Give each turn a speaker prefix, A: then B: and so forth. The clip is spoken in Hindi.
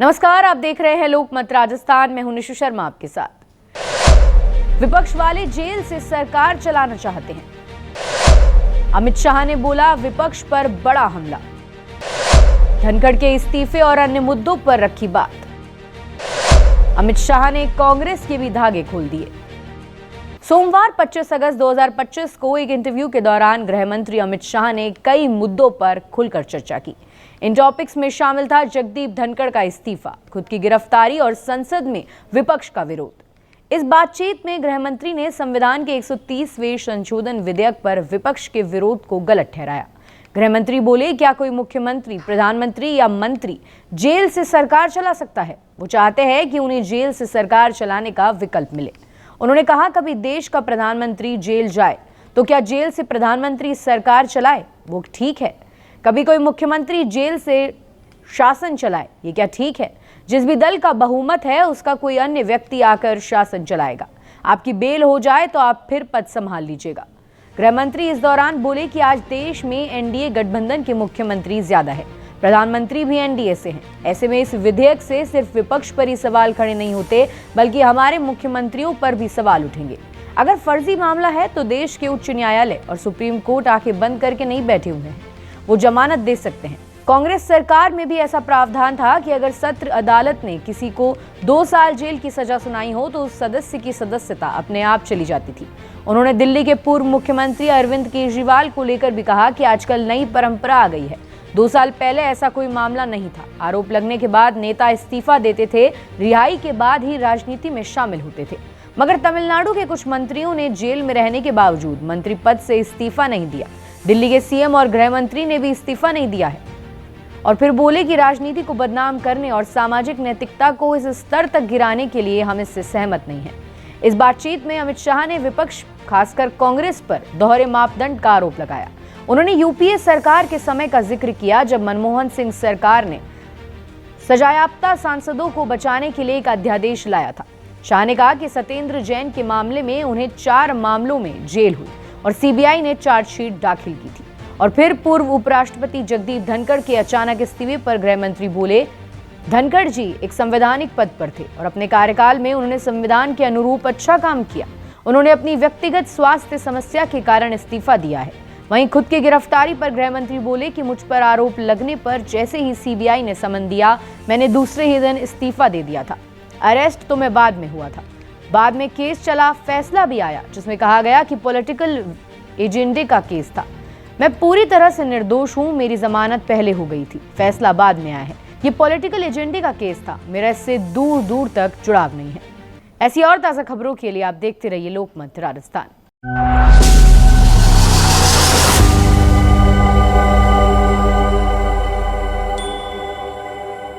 A: नमस्कार, आप देख रहे हैं लोकमत राजस्थान। मैं हूं निशु शर्मा आपके साथ। विपक्ष वाले जेल से सरकार चलाना चाहते हैं। अमित शाह ने बोला विपक्ष पर बड़ा हमला। धनखड़ के इस्तीफे और अन्य मुद्दों पर रखी बात। अमित शाह ने कांग्रेस के भी धागे खोल दिए। सोमवार 25 अगस्त 2025 को एक इंटरव्यू के दौरान गृह मंत्री अमित शाह ने कई मुद्दों पर खुलकर चर्चा की। इन टॉपिक्स में शामिल था जगदीप धनखड़ का इस्तीफा, खुद की गिरफ्तारी और संसद में विपक्ष का विरोध। इस बातचीत में गृह मंत्री ने संविधान के 130वें संशोधन विधेयक पर विपक्ष के विरोध को गलत ठहराया। गृह मंत्री बोले, क्या कोई मुख्यमंत्री, प्रधानमंत्री या मंत्री जेल से सरकार चला सकता है? वो चाहते हैं कि उन्हें जेल से सरकार चलाने का विकल्प मिले। उन्होंने कहा, कभी देश का प्रधानमंत्री जेल जाए तो क्या जेल से प्रधानमंत्री सरकार चलाए? वो ठीक है। कभी कोई मुख्यमंत्री जेल से शासन चलाए, ये क्या ठीक है? जिस भी दल का बहुमत है उसका कोई अन्य व्यक्ति आकर शासन चलाएगा। आपकी बेल हो जाए तो आप फिर पद संभाल लीजिएगा। गृह मंत्री इस दौरान बोले कि आज देश में एनडीए गठबंधन के मुख्यमंत्री ज्यादा है, प्रधानमंत्री भी एनडीए से हैं। ऐसे में इस विधेयक से सिर्फ विपक्ष पर ही सवाल खड़े नहीं होते, बल्कि हमारे मुख्यमंत्रियों पर भी सवाल उठेंगे। अगर फर्जी मामला है तो देश के उच्च न्यायालय और सुप्रीम कोर्ट आंखें बंद करके नहीं बैठे हुए हैं, वो जमानत दे सकते हैं। कांग्रेस सरकार में भी ऐसा प्रावधान था कि अगर सत्र अदालत ने किसी को 2 साल जेल की सजा सुनाई हो तो उस सदस्य की सदस्यता अपने आप चली जाती थी। उन्होंने दिल्ली के पूर्व मुख्यमंत्री अरविंद केजरीवाल को लेकर भी कहा कि आजकल नई परंपरा आ गई है। 2 साल पहले ऐसा कोई मामला नहीं था। आरोप लगने के बाद नेता इस्तीफा देते थे, रिहाई के बाद ही राजनीति में शामिल होते थे। मगर तमिलनाडु के कुछ मंत्रियों ने जेल में रहने के बावजूद मंत्री पद से इस्तीफा नहीं दिया। दिल्ली के सीएम और गृह मंत्री ने भी इस्तीफा नहीं दिया है और फिर बोले कि राजनीति को बदनाम करने और सामाजिक नैतिकता को इस स्तर तक गिराने के लिए हम इससे सहमत नहीं हैं। इस बातचीत में अमित शाह ने विपक्ष, खासकर कांग्रेस पर दोहरे मापदंड का आरोप लगाया। उन्होंने यूपीए सरकार के समय का जिक्र किया जब मनमोहन सिंह सरकार ने सजायाफ्ता सांसदों को बचाने के लिए एक अध्यादेश लाया था। शाह ने कहा कि सत्येंद्र जैन के मामले में उन्हें 4 मामलों में जेल हुई और सीबीआई ने चार्जशीट दाखिल की थी। और फिर पूर्व उपराष्ट्रपति जगदीप धनखड़ के अचानक इस्तीफे पर गृह मंत्री बोले, धनखड़ जी एक संवैधानिक पद पर थे और अपने कार्यकाल में उन्होंने संविधान के अनुरूप अच्छा काम किया। उन्होंने अपनी व्यक्तिगत स्वास्थ्य समस्या के कारण इस्तीफा दिया है। वहीं खुद की गिरफ्तारी पर गृह मंत्री बोले कि मुझ पर आरोप लगने पर जैसे ही सीबीआई ने समन दिया, मैंने दूसरे ही दिन इस्तीफा दे दिया था। अरेस्ट तो मैं बाद में हुआ था। बाद में केस चला, फैसला भी आया जिसमें कहा गया कि पॉलिटिकल एजेंडे का केस था। मैं पूरी तरह से निर्दोष हूं, मेरी जमानत पहले हो गई थी, फैसला बाद में आया है। ये पॉलिटिकल एजेंडे का केस था, मेरा इससे दूर दूर तक जुड़ाव नहीं है। ऐसी और ताज़ा खबरों के लिए आप देखते रहिए लोकमत राजस्थान।